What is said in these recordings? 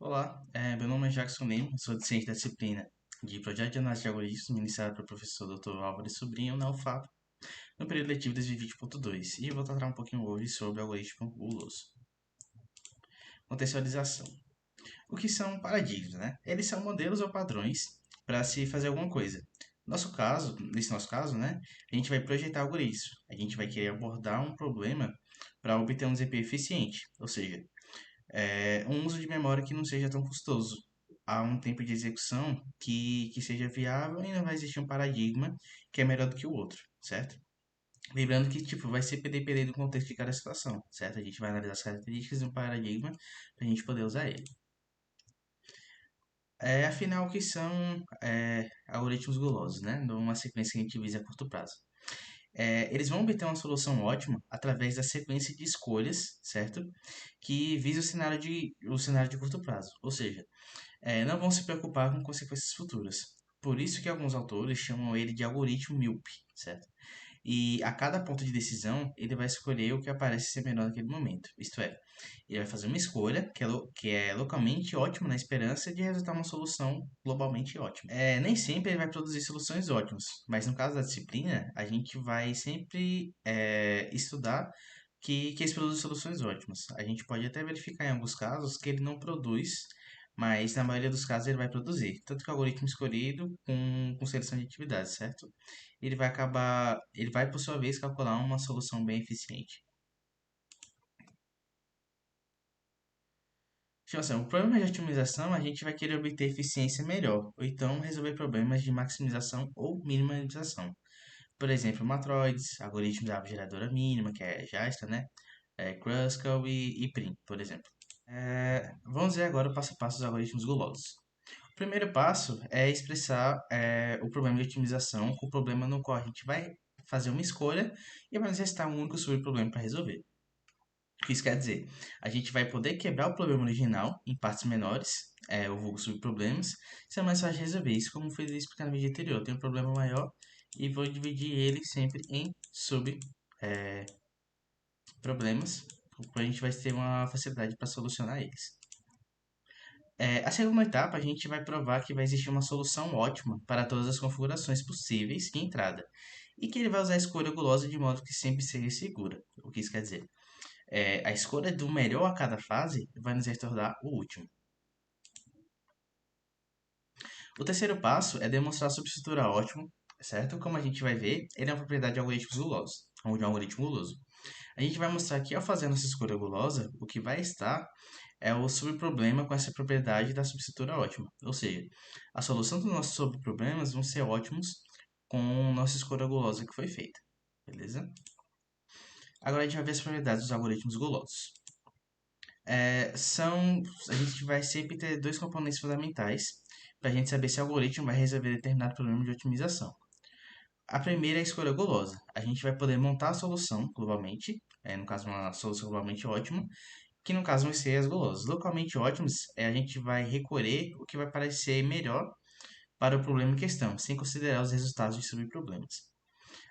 Olá, meu nome é Jackson Lima, sou docente da disciplina de Projeto de Análise de Algoritmos, ministrado pelo professor Dr. Álvaro Sobrinho na UFAP, no período letivo 2020.2, e eu vou tratar um pouquinho hoje sobre o algoritmo guloso. Contextualização. O que são paradigmas, né? Eles são modelos ou padrões para se fazer alguma coisa. Nesse nosso caso, né, a gente vai projetar algoritmos. A gente vai querer abordar um problema para obter um desempenho eficiente, ou seja, um uso de memória que não seja tão custoso. Há um tempo de execução que seja viável e não vai existir um paradigma que é melhor do que o outro, certo? Lembrando que tipo, vai ser depender do contexto de cada situação, certo? A gente vai analisar as características de um paradigma para a gente poder usar ele. Afinal, o que são algoritmos gulosos, né? Numa sequência que a gente visa a curto prazo. Eles vão obter uma solução ótima através da sequência de escolhas, certo? Que visa o cenário de curto prazo. Ou seja, não vão se preocupar com consequências futuras. Por isso que alguns autores chamam ele de algoritmo míope, certo? E a cada ponto de decisão, ele vai escolher o que aparece ser melhor naquele momento. Isto é, ele vai fazer uma escolha que é localmente ótima na esperança de resultar uma solução globalmente ótima. Nem sempre ele vai produzir soluções ótimas, mas no caso da disciplina, a gente vai sempre estudar que eles produzem soluções ótimas. A gente pode até verificar em alguns casos que ele não produz, mas na maioria dos casos ele vai produzir. Tanto que o algoritmo escolhido com seleção de atividades, certo? Ele vai por sua vez calcular uma solução bem eficiente. Tipo assim, o problema de otimização a gente vai querer obter eficiência melhor, ou então resolver problemas de maximização ou minimização. Por exemplo, matroids, algoritmos da geradora mínima, que é Jastra, né? Kruskal e Prim, por exemplo. Vamos ver agora o passo a passo dos algoritmos gulosos. O primeiro passo é expressar o problema de otimização com o problema no qual a gente vai fazer uma escolha e vai necessitar um único subproblema para resolver. O que isso quer dizer? A gente vai poder quebrar o problema original em partes menores, ou vulgo subproblemas, isso é mais fácil de resolver. Isso como foi explicado no vídeo anterior. Eu tenho um problema maior e vou dividir ele sempre em subproblemas, para a gente vai ter uma facilidade para solucionar eles. A segunda etapa, a gente vai provar que vai existir uma solução ótima para todas as configurações possíveis de entrada e que ele vai usar a escolha gulosa de modo que sempre seja segura. O que isso quer dizer? A escolha do melhor a cada fase vai nos retornar o último. O terceiro passo é demonstrar a subestrutura ótima, certo? Como a gente vai ver, ele é uma propriedade de algoritmos gulosos, ou de um algoritmo guloso. A gente vai mostrar que ao fazer a nossa escolha gulosa, o que vai estar é o subproblema com essa propriedade da substitura ótima. Ou seja, a solução dos nossos subproblemas vão ser ótimos com nossa escolha gulosa que foi feita. Beleza? Agora a gente vai ver as propriedades dos algoritmos gulosos. A gente vai sempre ter dois componentes fundamentais para a gente saber se o algoritmo vai resolver determinado problema de otimização. A primeira é a escolha gulosa. A gente vai poder montar a solução globalmente, no caso uma solução globalmente ótima, que no caso vão ser as gulosas. Localmente ótimos, a gente vai recolher o que vai parecer melhor para o problema em questão, sem considerar os resultados de subproblemas.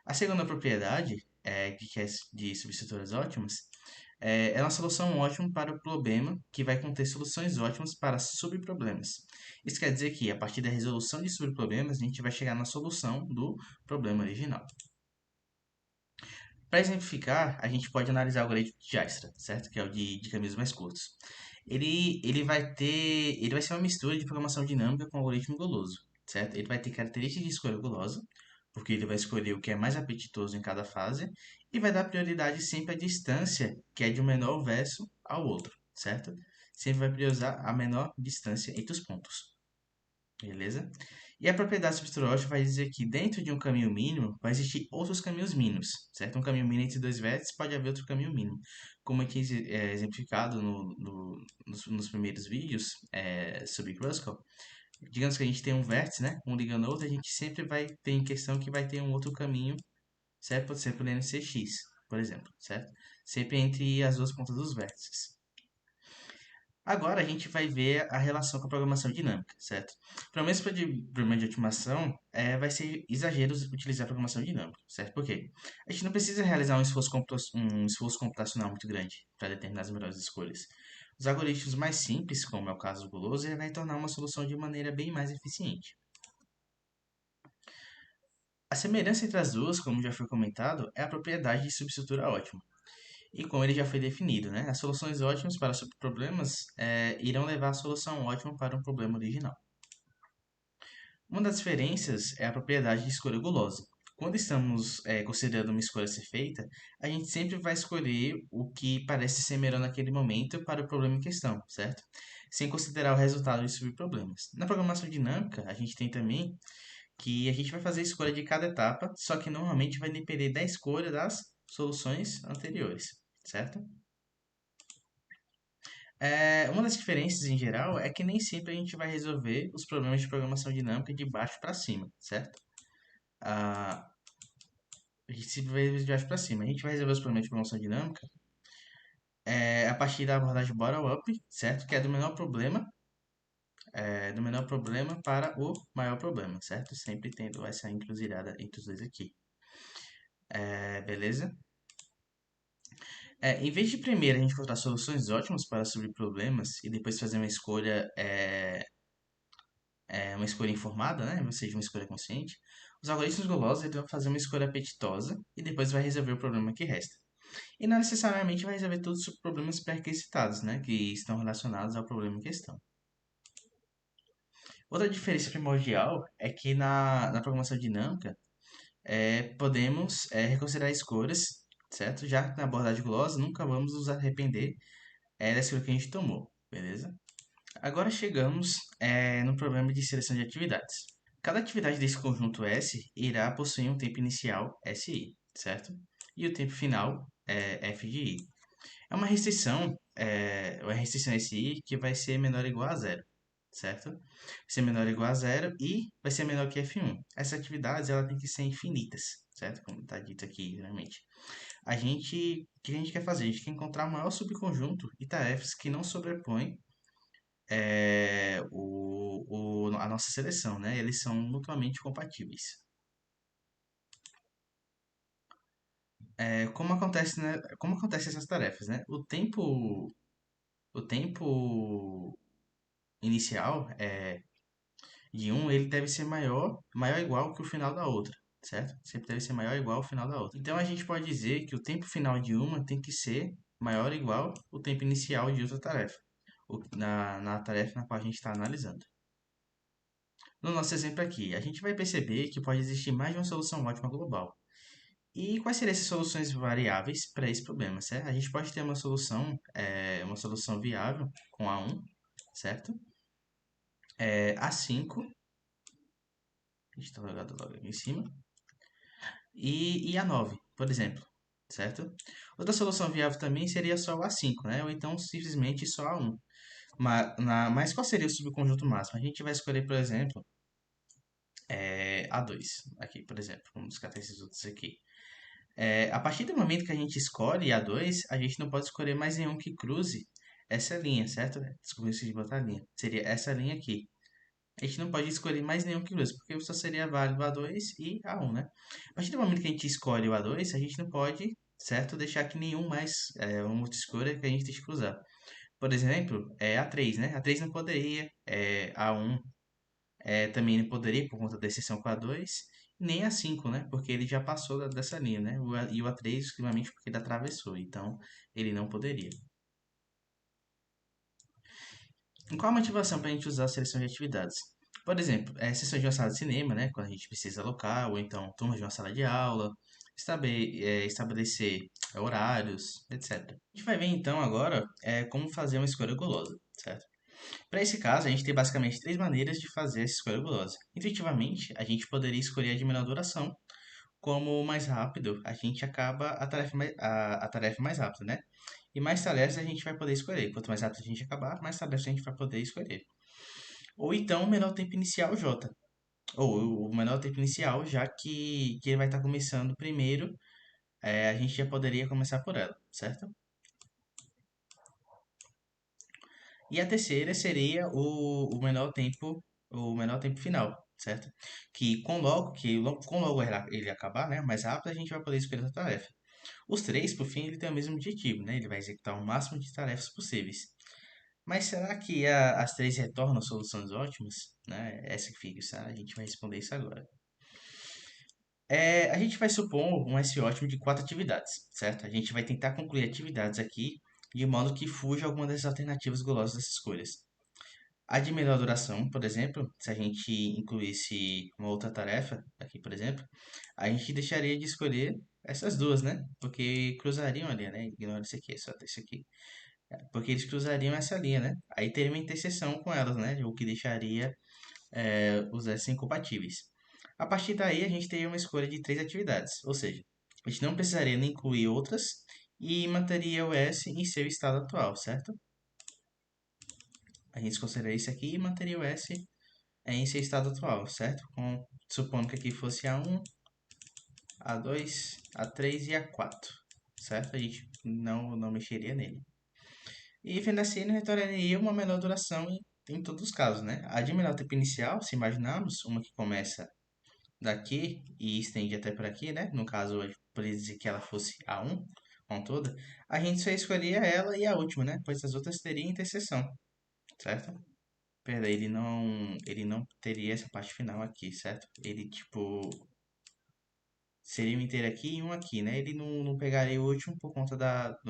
A segunda propriedade, que é de substituras ótimas, é uma solução ótima para o problema que vai conter soluções ótimas para subproblemas. Isso quer dizer que, a partir da resolução de subproblemas, a gente vai chegar na solução do problema original. Para exemplificar, a gente pode analisar o algoritmo de Dijkstra, certo? Que é o de caminhos mais curtos. Ele vai ser uma mistura de programação dinâmica com algoritmo guloso, certo? Ele vai ter características de escolha gulosa, porque ele vai escolher o que é mais apetitoso em cada fase, e vai dar prioridade sempre à distância, que é de um menor verso ao outro, certo? Sempre vai priorizar a menor distância entre os pontos. Beleza? E a propriedade substitulógica vai dizer que dentro de um caminho mínimo vai existir outros caminhos mínimos, certo? Um caminho mínimo entre dois vértices pode haver outro caminho mínimo. Como aqui é exemplificado nos primeiros vídeos sobre Kruskal, digamos que a gente tem um vértice, né? Um ligando ao outro, a gente sempre vai ter em questão que vai ter um outro caminho, certo? Pode ser por NCX, por exemplo, certo? Sempre entre as duas pontas dos vértices. Agora a gente vai ver a relação com a programação dinâmica, certo? Para o mesmo problema de automação, vai ser exagero utilizar a programação dinâmica, certo? Por quê? A gente não precisa realizar um esforço computacional muito grande para determinar as melhores escolhas. Os algoritmos mais simples, como é o caso do guloso, ele vai tornar uma solução de maneira bem mais eficiente. A semelhança entre as duas, como já foi comentado, é a propriedade de subestrutura ótima. E como ele já foi definido, né? As soluções ótimas para subproblemas irão levar a solução ótima para um problema original. Uma das diferenças é a propriedade de escolha gulosa. Quando estamos considerando uma escolha a ser feita, a gente sempre vai escolher o que parece ser melhor naquele momento para o problema em questão, certo? Sem considerar o resultado de subproblemas. Na programação dinâmica, a gente tem também que a gente vai fazer a escolha de cada etapa, só que normalmente vai depender da escolha das soluções anteriores, certo? Uma das diferenças em geral é que nem sempre a gente vai resolver os problemas de programação dinâmica de baixo para cima, certo? Ah, a gente sempre vai de baixo para cima. A gente vai resolver os problemas de programação dinâmica a partir da abordagem bottom-up, certo? Que é do menor problema para o maior problema, certo? Sempre tendo essa encruzilhada entre os dois aqui. Beleza? Em vez de primeiro a gente encontrar soluções ótimas para subir problemas e depois fazer uma escolha informada, né? Ou seja, uma escolha consciente, os algoritmos gulosos eles vão fazer uma escolha apetitosa e depois vai resolver o problema que resta. E não necessariamente vai resolver todos os problemas pré-requisitados, né? Que estão relacionados ao problema em questão. Outra diferença primordial é que na programação dinâmica podemos reconsiderar escolhas, certo? Já que na abordagem gulosa nunca vamos nos arrepender da escolha que a gente tomou, beleza? Agora chegamos no problema de seleção de atividades. Cada atividade desse conjunto S irá possuir um tempo inicial SI, certo? E o tempo final F de I. É uma restrição SI que vai ser menor ou igual a zero, certo? Vai ser menor ou igual a zero e vai ser menor que F1. Essas atividades ela tem que ser infinitas, certo? Como está dito aqui, geralmente. O que a gente quer fazer? A gente quer encontrar o maior subconjunto e tarefas que não sobrepõem a nossa seleção, né? Eles são mutuamente compatíveis. Como acontecem essas tarefas, né? O tempo inicial de um, ele deve ser maior ou igual que o final da outra, certo? Sempre deve ser maior ou igual ao final da outra. Então a gente pode dizer que o tempo final de uma tem que ser maior ou igual ao tempo inicial de outra tarefa, na tarefa na qual a gente está analisando. No nosso exemplo aqui, a gente vai perceber que pode existir mais de uma solução ótima global. E quais seriam essas soluções variáveis para esse problema, certo? A gente pode ter uma solução viável com A1, certo? A5, a gente está logado logo aqui em cima, e A9, por exemplo, certo? Outra solução viável também seria só o A5, né? Ou então simplesmente só A1. Mas qual seria o subconjunto máximo? A gente vai escolher, por exemplo, A2, aqui, por exemplo. Vamos descartar esses outros aqui. A partir do momento que a gente escolhe A2, a gente não pode escolher mais nenhum que cruze essa linha, certo? Desculpa, eu esqueci de botar a linha. Seria essa linha aqui. A gente não pode escolher mais nenhum que cruze, porque só seria válido A2 e A1, né? A partir do momento que a gente escolhe o A2, a gente não pode, certo? Deixar que nenhum mais, uma outra escolha que a gente deixe cruzar. Por exemplo, A3, né? A3 não poderia, A1 também não poderia, por conta da exceção com a 2 nem a 5, né? Porque ele já passou dessa linha, né? E o A3, exclusivamente porque ele atravessou, então ele não poderia. E qual a motivação para a gente usar a seleção de atividades? Por exemplo, sessões de uma sala de cinema, né? Quando a gente precisa alocar, ou então turmas de uma sala de aula, estabelecer horários, etc. A gente vai ver então agora como fazer uma escolha gulosa, certo? Para esse caso, a gente tem basicamente três maneiras de fazer essa escolha gulosa. Intuitivamente, a gente poderia escolher a de menor duração, como o mais rápido, a gente acaba a tarefa mais rápida, né? E mais tarefas a gente vai poder escolher. Quanto mais rápido a gente acabar, mais tarefas a gente vai poder escolher. Ou então o menor tempo inicial J. Ou o menor tempo inicial, já que ele vai estar começando primeiro, a gente já poderia começar por ela, certo? E a terceira seria o menor tempo final, certo? Com logo ele acabar, né, mais rápido, a gente vai poder escolher a tarefa. Os três, por fim, ele tem o mesmo objetivo, né? Ele vai executar o máximo de tarefas possíveis. Mas será que as três retornam soluções ótimas? Né? Essa que fica, a gente vai responder isso agora. A gente vai supor um S ótimo de quatro atividades, certo? A gente vai tentar concluir atividades aqui de modo que fuja alguma das alternativas gulosas dessas escolhas. A de melhor duração, por exemplo, se a gente incluísse uma outra tarefa aqui, por exemplo, a gente deixaria de escolher essas duas, né? Porque cruzariam ali, né? Ignora isso aqui, só isso aqui. Porque eles cruzariam essa linha, né? Aí teria uma interseção com elas, né? O que deixaria os S incompatíveis. A partir daí, a gente teria uma escolha de três atividades, ou seja, a gente não precisaria nem incluir outras e manteria o S em seu estado atual, certo? A gente consideraria isso aqui e manteria o S em seu estado atual, certo? Supondo que aqui fosse A1, A2, A3 e A4, certo? A gente não mexeria nele. E fim assim, retornaria uma menor duração em todos os casos, né? A de menor tempo inicial, se imaginarmos, uma que começa daqui e estende até por aqui, né? No caso, por dizer que ela fosse A1, com toda, a gente só escolheria ela e a última, né? Pois as outras teriam interseção, certo? Pera, ele não teria essa parte final aqui, certo? Ele, tipo, seria um inteiro aqui e um aqui, né? Ele não pegaria o último por conta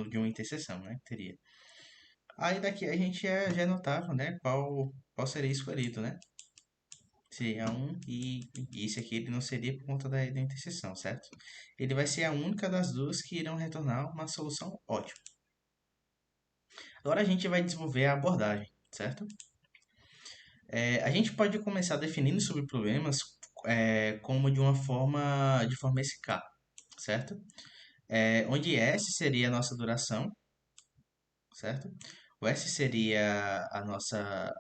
de uma interseção, né? Teria. Aí daqui a gente já notava, né? Qual seria escolhido, né? Seria um e esse aqui ele não seria por conta da interseção, certo? Ele vai ser a única das duas que irão retornar uma solução ótima. Agora a gente vai desenvolver a abordagem, certo? A gente pode começar definindo sobre problemas como de forma SK, certo? Onde S seria a nossa duração, certo? O S seria a nossa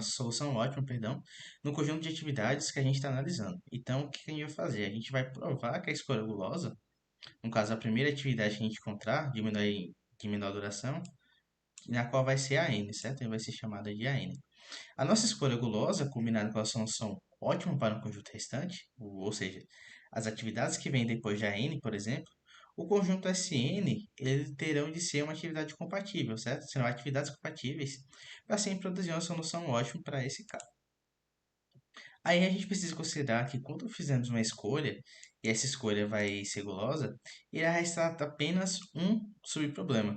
solução ótima, perdão, no conjunto de atividades que a gente está analisando. Então, o que a gente vai fazer? A gente vai provar que a escolha gulosa, no caso, a primeira atividade que a gente encontrar, de menor duração, na qual vai ser a N, certo? E vai ser chamada de AN. A nossa escolha gulosa, combinada com a solução ótima para o conjunto restante, ou seja, as atividades que vêm depois de AN, por exemplo, o conjunto SN, eles terão de ser uma atividade compatível, certo? Serão atividades compatíveis para sempre produzir uma solução ótima para esse caso. Aí a gente precisa considerar que quando fizermos uma escolha, e essa escolha vai ser gulosa, irá restar apenas um subproblema.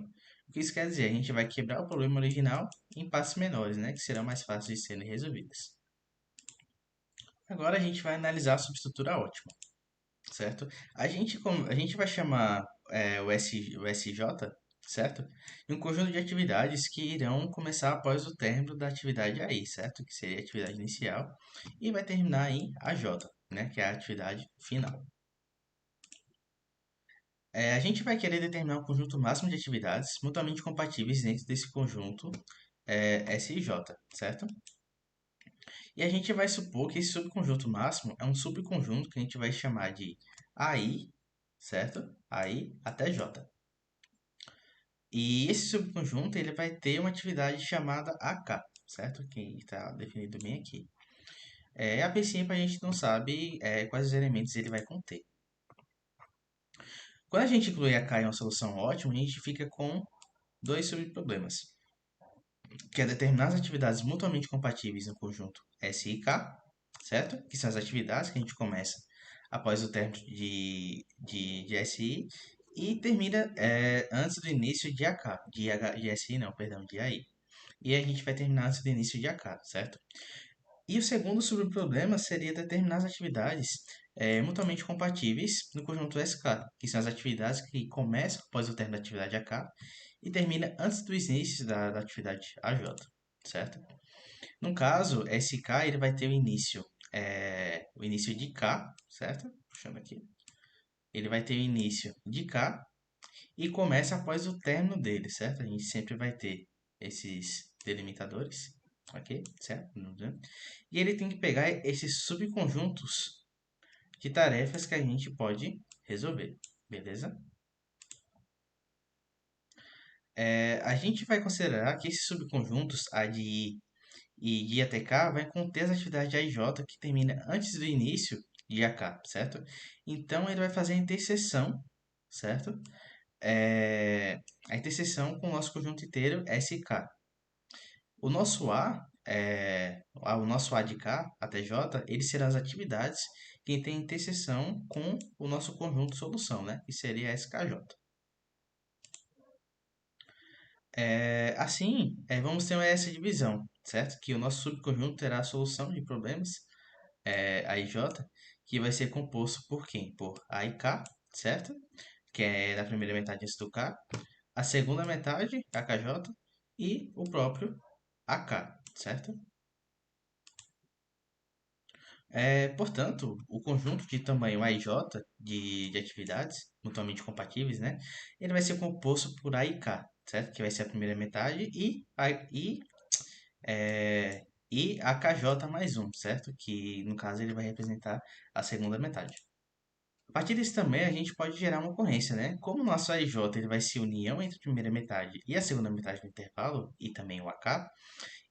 O que isso quer dizer? A gente vai quebrar o problema original em partes menores, né? Que serão mais fáceis de serem resolvidas. Agora a gente vai analisar a subestrutura ótima, certo? A gente vai chamar o SJ, certo? De um conjunto de atividades que irão começar após o término da atividade AI, certo? Que seria a atividade inicial, e vai terminar em AJ, né? Que é a atividade final. A gente vai querer determinar um conjunto máximo de atividades mutuamente compatíveis dentro desse conjunto SJ, certo? E a gente vai supor que esse subconjunto máximo é um subconjunto que a gente vai chamar de AI, certo? AI até J. E esse subconjunto ele vai ter uma atividade chamada AK, certo? Que está definido bem aqui. A princípio a gente não sabe quais os elementos ele vai conter. Quando a gente inclui AK em uma solução ótima, a gente fica com dois subproblemas, que é determinar as atividades mutuamente compatíveis no conjunto S e K, certo? Que são as atividades que a gente começa após o término de SI e termina antes do início de AK, de SI não, perdão, de AI. E a gente vai terminar antes do início de AK, certo? E o segundo subproblema seria determinar as atividades mutuamente compatíveis no conjunto SK, que são as atividades que começam após o término da atividade AK e termina antes do início da atividade AJ, certo? No caso, SK ele vai ter o início de K, certo? Puxando aqui. Ele vai ter o início de K e começa após o término dele, certo? A gente sempre vai ter esses delimitadores, ok? Certo? E ele tem que pegar esses subconjuntos de tarefas que a gente pode resolver, beleza? A gente vai considerar que esses subconjuntos, A de I e de ATK, vai conter as atividades de AJ que termina antes do início de AK, certo? Então ele vai fazer a interseção, certo? A interseção com o nosso conjunto inteiro SK. O nosso o nosso A de K até J, eles serão as atividades que têm interseção com o nosso conjunto de solução, né? Que seria SKJ. Assim, vamos ter essa divisão, certo? Que o nosso subconjunto terá a solução de problemas, A e J, que vai ser composto por quem? Por A e K, certo? Que é na primeira metade antes do K, a segunda metade, AKJ, e o próprio AK, certo? Portanto, o conjunto de tamanho A e J de atividades mutuamente compatíveis, né? Ele vai ser composto por A e K, certo? Que vai ser a primeira metade é, e AKJ mais um, certo? Que no caso ele vai representar a segunda metade. A partir disso também a gente pode gerar uma ocorrência, né? Como o nosso AJ ele vai ser união entre a primeira metade e a segunda metade do intervalo, e também o AK,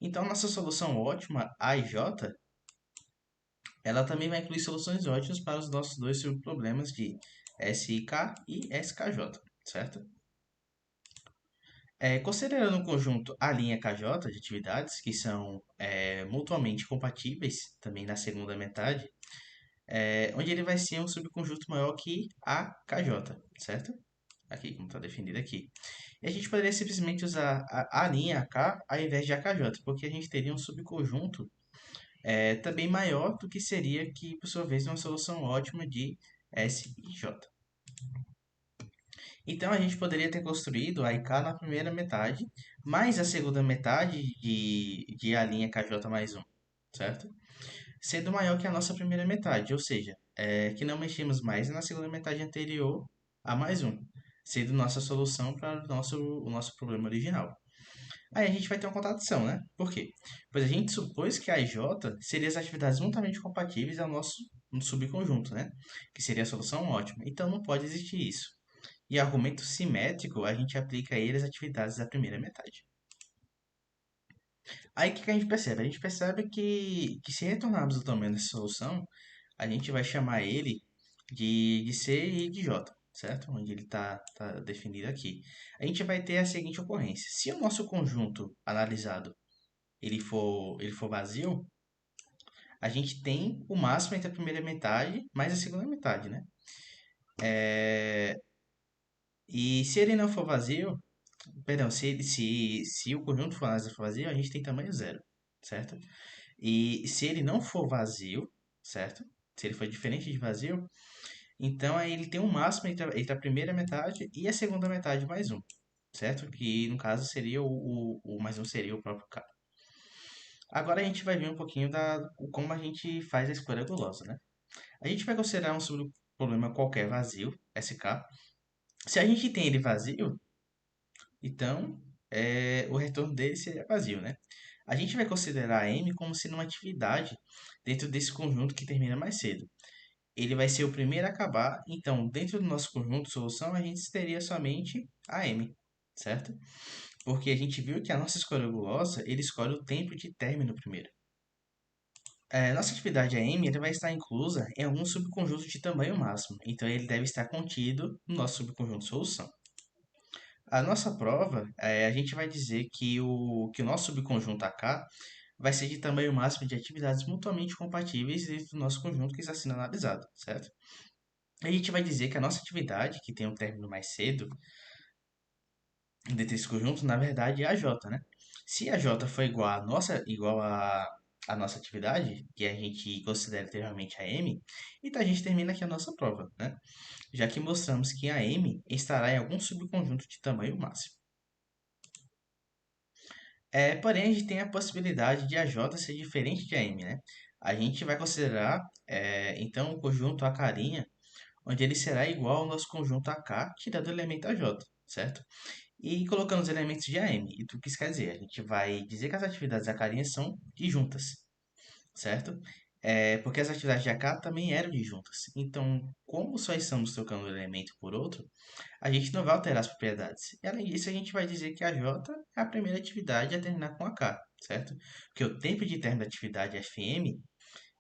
então nossa solução ótima, A e J, ela também vai incluir soluções ótimas para os nossos dois subproblemas de SIK e SKJ, certo? Considerando o conjunto A' KJ de atividades, que são mutuamente compatíveis também na segunda metade, onde ele vai ser um subconjunto maior que a KJ, certo? Aqui, como está definido aqui. E a gente poderia simplesmente usar a AK ao invés de AKJ, porque a gente teria um subconjunto também maior do que seria que, por sua vez, uma solução ótima de S e J. Então a gente poderia ter construído a IK na primeira metade, mais a segunda metade de A' KJ mais um, certo? Sendo maior que a nossa primeira metade, ou seja, que não mexemos mais na segunda metade anterior a mais um, sendo nossa solução para o nosso problema original. Aí a gente vai ter uma contradição, né? Por quê? Pois a gente supôs que a IJ seria as atividades juntamente compatíveis ao nosso subconjunto, né? Que seria a solução ótima. Então não pode existir isso. E argumento simétrico, a gente aplica a ele as atividades da primeira metade. Aí o que a gente percebe? A gente percebe que se retornarmos o tamanho dessa solução, a gente vai chamar ele de C e de J, certo? Onde ele tá definido aqui. A gente vai ter a seguinte ocorrência. Se o nosso conjunto analisado ele for vazio, a gente tem o máximo entre a primeira metade mais a segunda metade, né? E se ele não for vazio, perdão, se o conjunto for vazio, a gente tem tamanho zero, certo? E se ele não for vazio, certo? Se ele for diferente de vazio, então aí ele tem um máximo entre a primeira metade e a segunda metade mais um, certo? Que no caso seria o mais um seria o próprio K. Agora a gente vai ver um pouquinho como a gente faz a escolha gulosa, né? A gente vai considerar um subproblema qualquer vazio, SK. Se a gente tem ele vazio, então o retorno dele seria vazio, né? A gente vai considerar M como sendo uma atividade dentro desse conjunto que termina mais cedo. Ele vai ser o primeiro a acabar, então dentro do nosso conjunto de solução a gente teria somente a M, certo? Porque a gente viu que a nossa escolha gulosa, ele escolhe o tempo de término primeiro. Nossa atividade AM ele vai estar inclusa em algum subconjunto de tamanho máximo, então ele deve estar contido no nosso subconjunto de solução. A nossa prova, a gente vai dizer que o nosso subconjunto AK vai ser de tamanho máximo de atividades mutuamente compatíveis dentro do nosso conjunto que está sendo analisado, certo? A gente vai dizer que a nossa atividade, que tem um término mais cedo, dentro desse conjunto, na verdade é a J, né? Se a J for igual a nossa atividade, que a gente considera anteriormente a M, então a gente termina aqui a nossa prova, né? Já que mostramos que a M estará em algum subconjunto de tamanho máximo. Porém, a gente tem a possibilidade de a J ser diferente de a M, né? A gente vai considerar, então, o conjunto A', onde ele será igual ao nosso conjunto AK, tirando o elemento AJ, certo? E colocando os elementos de AM. E o que isso quer dizer? A gente vai dizer que as atividades acarinhas são disjuntas, certo? Porque as atividades de AK também eram disjuntas. Então, como só estamos trocando um elemento por outro, a gente não vai alterar as propriedades. E além disso, a gente vai dizer que a J é a primeira atividade a terminar com AK, certo? Porque o tempo de término da atividade FM,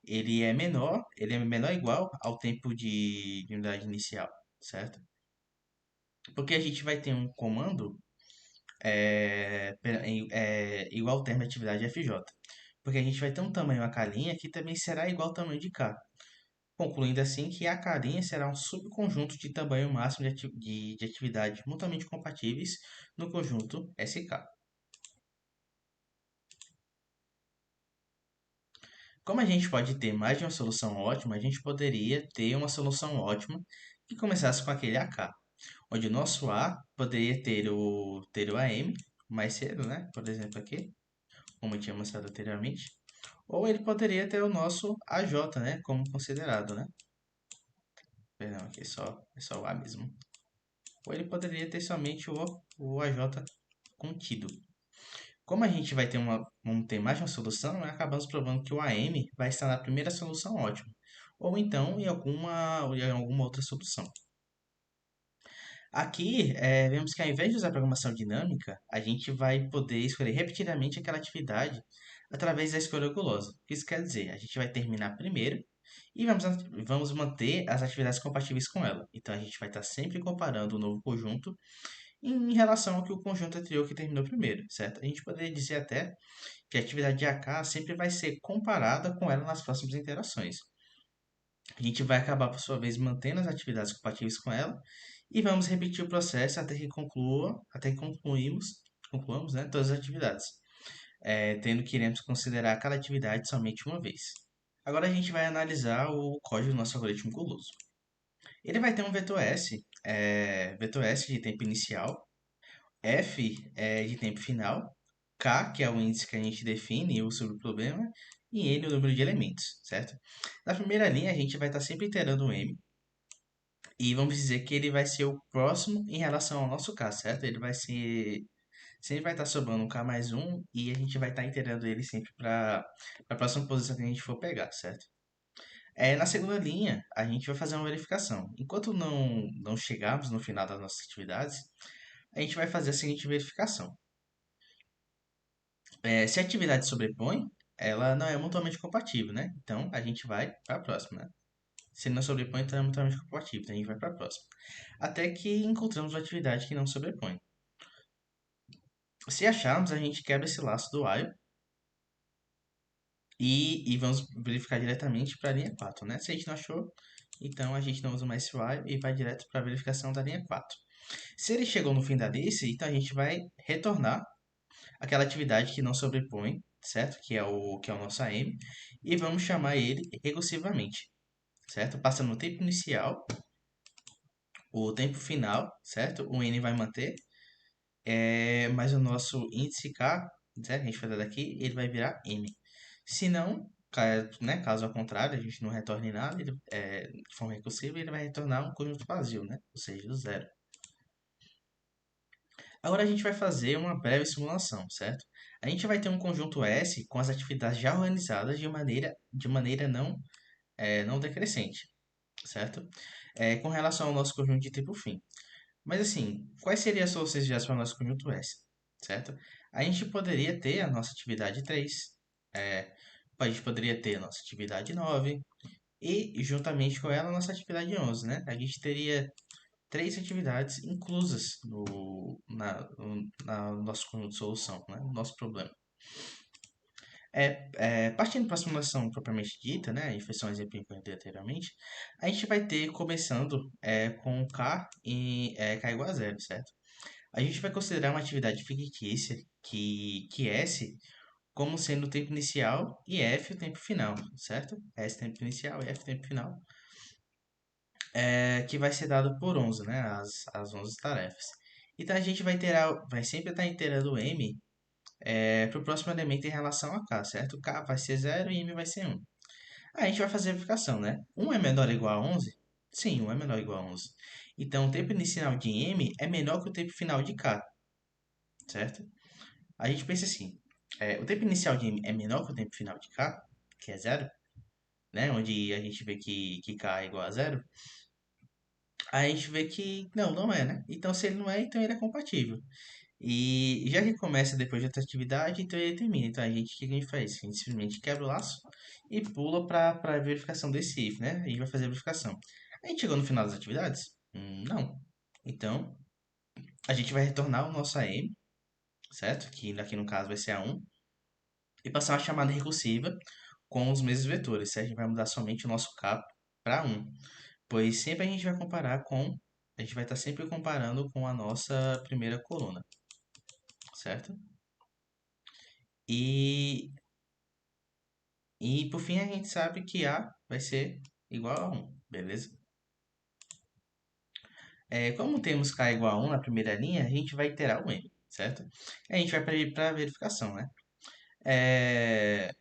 ele é menor ou igual ao tempo de unidade inicial, certo? Porque a gente vai ter um comando igual ao termo de atividade FJ. Porque a gente vai ter um tamanho AK' que também será igual ao tamanho de K. Concluindo assim que a K' será um subconjunto de tamanho máximo de atividades mutuamente compatíveis no conjunto SK. Como a gente pode ter mais de uma solução ótima, a gente poderia ter uma solução ótima que começasse com aquele AK, onde o nosso A poderia ter o AM mais cedo, né? Por exemplo, aqui, como eu tinha mostrado anteriormente. Ou ele poderia ter o nosso AJ, né? Como considerado, né? Perdão, aqui é só o A mesmo. Ou ele poderia ter somente o AJ contido. Como a gente vamos ter mais de uma solução, né, acabamos provando que o AM vai estar na primeira solução ótima, ou então em alguma outra solução. Aqui, vemos que ao invés de usar programação dinâmica, a gente vai poder escolher repetidamente aquela atividade através da escolha gulosa. O que isso quer dizer? A gente vai terminar primeiro e vamos manter as atividades compatíveis com ela. Então, a gente vai estar sempre comparando o novo conjunto em relação ao que o conjunto anterior que terminou primeiro, certo? A gente poderia dizer até que a atividade de AK sempre vai ser comparada com ela nas próximas interações. A gente vai acabar, por sua vez, mantendo as atividades compatíveis com ela e vamos repetir o processo até que concluamos, né, todas as atividades, tendo que iremos considerar cada atividade somente uma vez. Agora a gente vai analisar o código do nosso algoritmo guloso. Ele vai ter um vetor S, vetor S de tempo inicial, F é de tempo final, K, que é o índice que a gente define o subproblema, e N, o número de elementos, certo? Na primeira linha, a gente vai estar sempre iterando o M, e vamos dizer que ele vai ser o próximo em relação ao nosso K, certo? Ele vai ser. Sempre vai estar sobrando um K mais um, e a gente vai estar iterando ele sempre para a próxima posição que a gente for pegar, certo? Na segunda linha, a gente vai fazer uma verificação. Enquanto não chegarmos no final das nossas atividades, a gente vai fazer a seguinte verificação. Se a atividade sobrepõe, ela não é mutuamente compatível, né? Então a gente vai para a próxima, né? Se não sobrepõe, então é mutuamente compatível, então a gente vai para a próxima. Até que encontramos uma atividade que não sobrepõe. Se acharmos, a gente quebra esse laço do while e vamos verificar diretamente para a linha 4, né? Se a gente não achou, então a gente não usa mais esse while e vai direto para a verificação da linha 4. Se ele chegou no fim da lista, então a gente vai retornar aquela atividade que não sobrepõe, certo? Que é o nosso AM, e vamos chamar ele recursivamente, certo? Passando o tempo inicial, o tempo final, certo? O N vai manter, mas o nosso índice K, certo? A gente fazer daqui, ele vai virar M. Se não, né, caso ao contrário, a gente não retorne nada, de forma recursiva, ele vai retornar um conjunto vazio, né? Ou seja, do zero. Agora a gente vai fazer uma breve simulação, certo? A gente vai ter um conjunto S com as atividades já organizadas de maneira não decrescente, certo? Com relação ao nosso conjunto de tipo fim. Mas assim, quais seriam as soluções ideais para o nosso conjunto S, certo? A gente poderia ter a nossa atividade 3, é, a gente poderia ter a nossa atividade 9 e juntamente com ela a nossa atividade 11, né? A gente teria três atividades inclusas no nosso conjunto de solução, né? No nosso problema. Partindo para a simulação propriamente dita, né? E foi só um exemplo que eu dei anteriormente, a gente vai ter começando com K e K igual a zero, certo? A gente vai considerar uma atividade fictícia que S como sendo o tempo inicial e F o tempo final, certo? S tempo inicial e F tempo final, que vai ser dado por 11, né? As 11 tarefas. Então a gente vai sempre estar iterando M para o próximo elemento em relação a K, certo? K vai ser zero e M vai ser 1. Aí a gente vai fazer a verificação, né? 1 é menor ou igual a 11? Sim, 1 é menor ou igual a 11. Então o tempo inicial de M é menor que o tempo final de K, certo? A gente pensa assim, o tempo inicial de M é menor que o tempo final de K, que é zero, né? Onde a gente vê que K é igual a zero. Aí a gente vê que não é, né? Então se ele não é, então ele é compatível. E já que começa depois de outra atividade, então ele termina. Então o que a gente faz? A gente simplesmente quebra o laço e pula para a verificação desse if, né? A gente vai fazer a verificação. A gente chegou no final das atividades? Não. Então a gente vai retornar o nosso AM certo? Que aqui no caso vai ser a 1, e passar uma chamada recursiva com os mesmos vetores, certo? A gente vai mudar somente o nosso K para 1, pois sempre a gente vai comparar com, a gente vai estar sempre comparando com a nossa primeira coluna, certo? E, e por fim a gente sabe que A vai ser igual a 1, beleza? Como temos K igual a 1 na primeira linha, a gente vai iterar o M, certo? A gente vai para a verificação, né? É,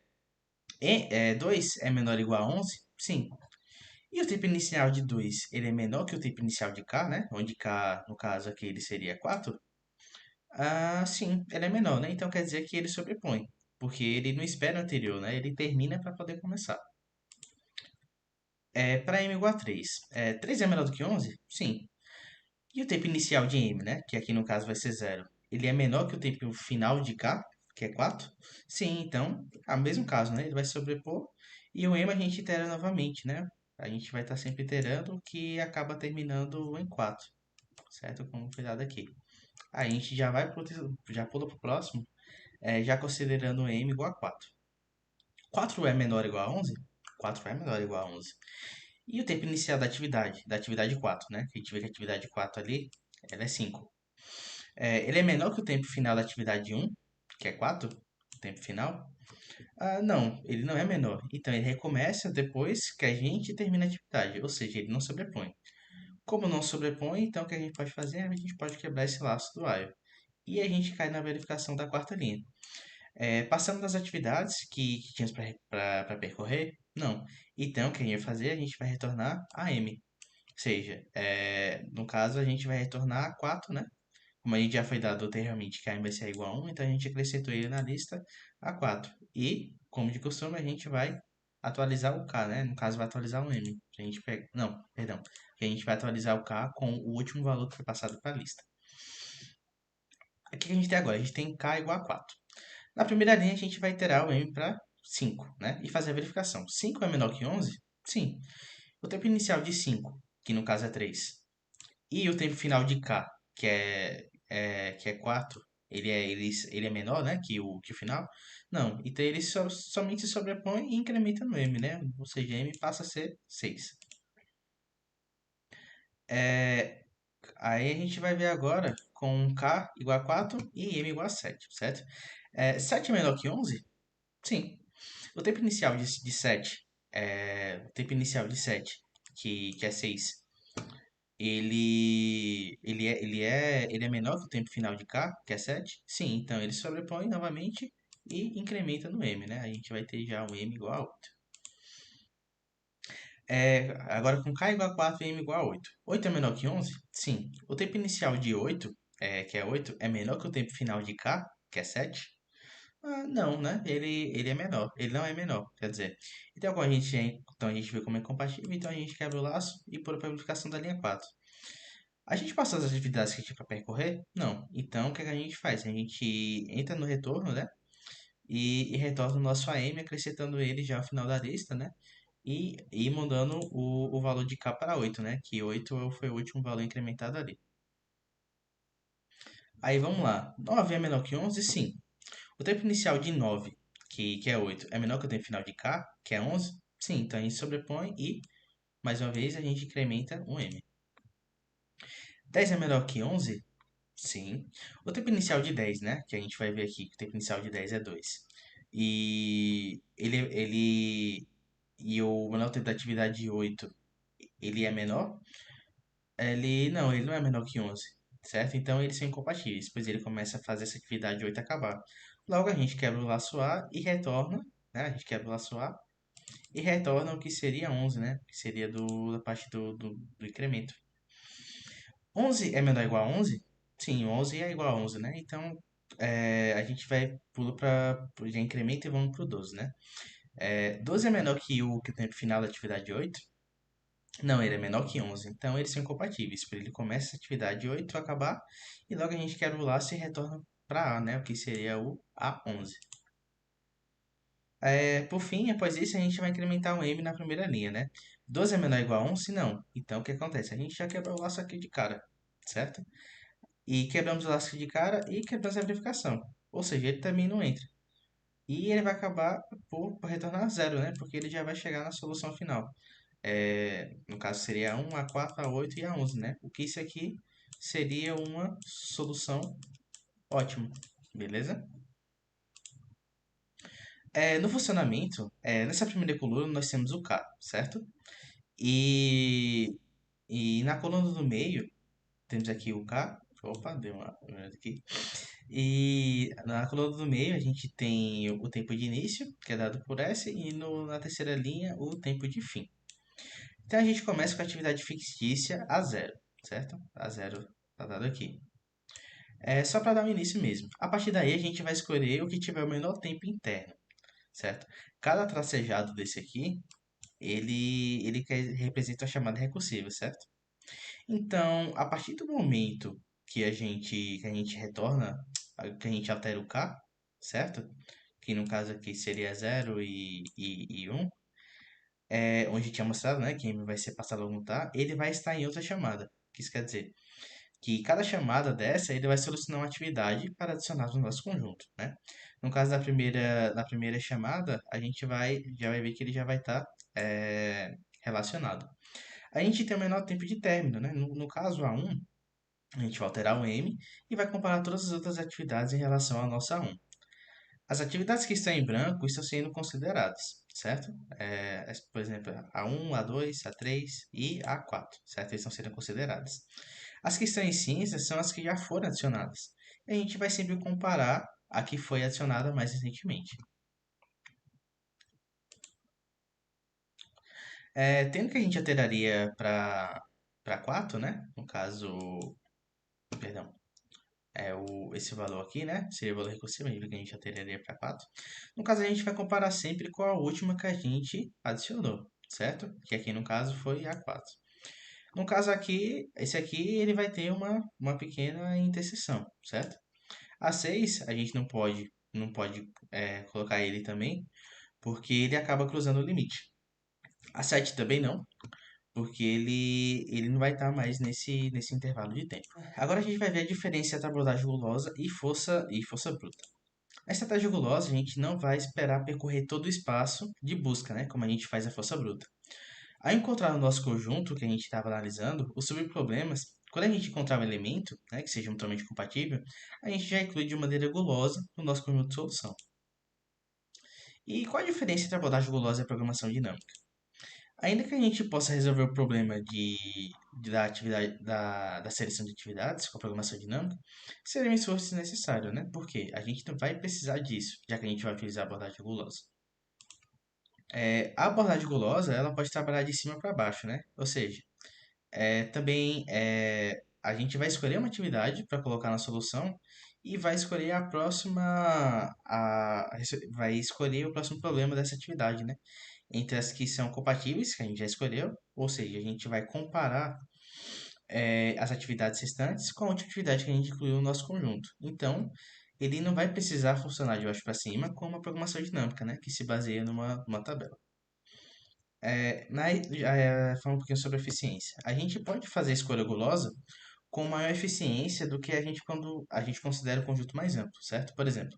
2 é menor ou igual a 11? Sim. E o tempo inicial de 2, ele é menor que o tempo inicial de K, né? Onde K, no caso aqui, ele seria 4? Ah, sim, ele é menor, né? Então quer dizer que ele sobrepõe, porque ele não espera o anterior, né? Ele termina para poder começar. Para M igual a 3. 3 é menor do que 11? Sim. E o tempo inicial de M, né? Que aqui no caso vai ser 0. Ele é menor que o tempo final de K, que é 4? Sim, então, é o mesmo caso, né? Ele vai sobrepor e o M a gente itera novamente, né? A gente vai estar sempre iterando, que acaba terminando em 4, certo? Com cuidado aqui. Aí a gente já pula para o próximo, já considerando o M igual a 4. 4 é menor ou igual a 11? 4 é menor ou igual a 11. E o tempo inicial da atividade 4, né? Que a gente vê que a atividade 4 ali, ela é 5. Ele é menor que o tempo final da atividade 1, que é 4, o tempo final? Ah, não, ele não é menor. Então ele recomeça depois que a gente termina a atividade, ou seja, ele não sobrepõe. Como não sobrepõe, então o que a gente pode fazer? A gente pode quebrar esse laço do while. E a gente cai na verificação da quarta linha. Passamos das atividades que tínhamos para percorrer? Não. Então, o que a gente vai fazer? A gente vai retornar a M. Ou seja, no caso, a gente vai retornar a 4, né? Como a gente já foi dado anteriormente que a M vai ser igual a 1, então a gente acrescentou ele na lista a 4. E, como de costume, a gente vai atualizar o K, né? No caso, vai atualizar o M. A gente pega... Não, perdão. A gente vai atualizar o K com o último valor que foi passado para a lista. O que a gente tem agora? A gente tem K igual a 4. Na primeira linha, a gente vai iterar o M para 5, né? E fazer a verificação. 5 é menor que 11? Sim. O tempo inicial de 5, que no caso é 3, e o tempo final de K, que é 4, ele é menor, né, que o final? Não. Então ele somente se sobrepõe e incrementa no M, né? Ou seja, M passa a ser 6. É, Aí a gente vai ver agora com K igual a 4 e M igual a 7, certo? 7 é menor que 11? Sim. O tempo inicial de 7, o tempo inicial de 7, que é 6, ele é menor que o tempo final de K, que é 7? Sim, então ele sobrepõe novamente e incrementa no M, né? A gente vai ter já um M igual a 8. Agora com K igual a 4 e M igual a 8. 8 é menor que 11? Sim. O tempo inicial de 8, que é 8, é menor que o tempo final de K, que é 7? Ah, não, né? Ele é menor. Ele não é menor, quer dizer. Então a gente vê como é compatível, então a gente quebra o laço e pula para a aplicação da linha 4. A gente passou as atividades que tinha para percorrer? Não. Então, o que é que a gente faz? A gente entra no retorno, né? E retorna o nosso AM, acrescentando ele já ao final da lista, né? E mudando o valor de K para 8, né? Que 8 foi o último valor incrementado ali. Aí vamos lá. 9 é menor que 11? Sim. O tempo inicial de 9, que é 8, é menor que o tempo final de K, que é 11? Sim. Então a gente sobrepõe e, mais uma vez, a gente incrementa um M. 10 é menor que 11? Sim. O tempo inicial de 10, né? Que a gente vai ver aqui, que o tempo inicial de 10 é 2. E o menor tempo da atividade de 8, ele é menor? Ele não é menor que 11, certo? Então eles são incompatíveis, pois ele começa a fazer essa atividade de 8 acabar. Logo a gente quebra o laço A e retorna, né? A gente quebra o laço A e retorna o que seria 11, né? Que seria da parte do incremento. 11 é menor ou igual a 11? Sim, 11 é igual a 11, né? Então, a gente pula para, já incrementa e vamos para o 12, né? 12 é menor que o tempo final da atividade 8? Não, ele é menor que 11. Então, eles são incompatíveis. Por ele começa essa atividade 8 acabar e logo a gente quebra o laço e retorna para A, né? O que seria o A11. Por fim, após isso, a gente vai incrementar um M na primeira linha, né? 12 é menor ou igual a 11? Não. Então, o que acontece? A gente já quebrou o laço aqui de cara, certo? E quebramos o elástico de cara e quebramos a amplificação. Ou seja, ele também não entra. E ele vai acabar por retornar a zero, né? Porque ele já vai chegar na solução final. No caso seria a 1, a 4, a 8 e a 11, né? O que isso aqui seria uma solução ótima, beleza? No funcionamento, nessa primeira coluna nós temos o K, certo? E, e na coluna do meio temos aqui o K. Opa, deu uma olhada aqui. E na coluna do meio a gente tem o tempo de início, que é dado por S, e na terceira linha o tempo de fim. Então a gente começa com a atividade fictícia a zero, certo? A zero está dado aqui. É só para dar o início mesmo. A partir daí a gente vai escolher o que tiver o menor tempo interno, certo? Cada tracejado desse aqui, representa a chamada recursiva, certo? Então, a partir do momento que a gente retorna, que a gente altera o K, certo? Que no caso aqui seria zero e 1, onde tinha mostrado, né, que M vai ser passado a mutar, ele vai estar em outra chamada. O que isso quer dizer? Que cada chamada dessa, ele vai solucionar uma atividade para adicionar no nosso conjunto, né? No caso da primeira chamada, a gente já vai ver que ele já vai estar relacionado. A gente tem o menor tempo de término, né? No caso A1, a gente vai alterar o M e vai comparar todas as outras atividades em relação à nossa A1. As atividades que estão em branco estão sendo consideradas, certo? Por exemplo, A1, A2, A3 e A4, certo? Eles estão sendo consideradas. As que estão em cinza são as que já foram adicionadas. E a gente vai sempre comparar a que foi adicionada mais recentemente. Tendo que a gente alteraria para 4, né? No caso, perdão, esse valor aqui, né? Seria o valor recursivo, a gente viu que a gente alteraria para 4. No caso, a gente vai comparar sempre com a última que a gente adicionou, certo? Que aqui no caso foi a 4. No caso aqui, esse aqui ele vai ter uma pequena interseção, certo? A 6 a gente não pode colocar ele também, porque ele acaba cruzando o limite. A 7 também não, porque ele não vai estar mais nesse intervalo de tempo. Agora a gente vai ver a diferença entre abordagem gulosa e força bruta. Na estratégia gulosa, a gente não vai esperar percorrer todo o espaço de busca, né, como a gente faz a força bruta. Ao encontrar no nosso conjunto que a gente estava analisando os subproblemas, quando a gente encontrar um elemento, né, que seja mutuamente compatível, a gente já inclui de maneira gulosa no nosso conjunto de solução. E qual a diferença entre abordagem gulosa e a programação dinâmica? Ainda que a gente possa resolver o problema da atividade, da seleção de atividades com a programação dinâmica, seria um esforço desnecessário, né? Porque a gente não vai precisar disso, já que a gente vai utilizar a abordagem gulosa. A abordagem gulosa, ela pode trabalhar de cima para baixo, né? Ou seja, também a gente vai escolher uma atividade para colocar na solução e vai escolher a próxima, vai escolher o próximo problema dessa atividade, né? Entre as que são compatíveis, que a gente já escolheu, ou seja, a gente vai comparar as atividades restantes com a outra atividade que a gente incluiu no nosso conjunto. Então, ele não vai precisar funcionar de baixo para cima como a programação dinâmica, né? Que se baseia numa tabela. Falando um pouquinho sobre eficiência. A gente pode fazer a escolha gulosa com maior eficiência do que a gente quando a gente considera o conjunto mais amplo, certo? Por exemplo,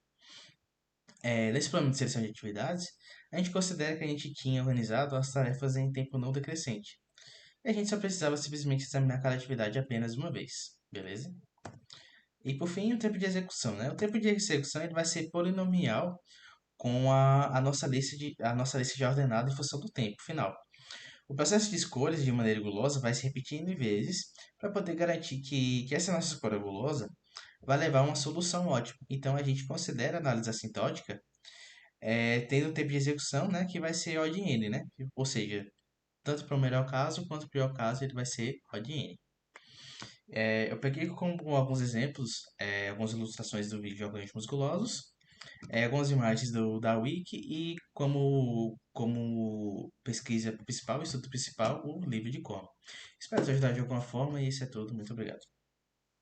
nesse plano de seleção de atividades, a gente considera que a gente tinha organizado as tarefas em tempo não decrescente. E a gente só precisava simplesmente examinar cada atividade apenas uma vez, beleza? E por fim, o tempo de execução, né? O tempo de execução ele vai ser polinomial com a nossa lista já ordenada em função do tempo final. O processo de escolhas de maneira gulosa vai se repetindo em vezes para poder garantir que essa nossa escolha gulosa vai levar a uma solução ótima. Então a gente considera a análise assintótica tendo um tempo de execução, né, que vai ser O de N, né? Ou seja, tanto para o melhor caso quanto para o pior caso ele vai ser O de N. Eu peguei como alguns exemplos, algumas ilustrações do vídeo de algoritmos gulosos, algumas imagens da Wiki e como pesquisa principal, estudo principal, o livro de como. Espero te ajudar de alguma forma e isso é tudo. Muito obrigado.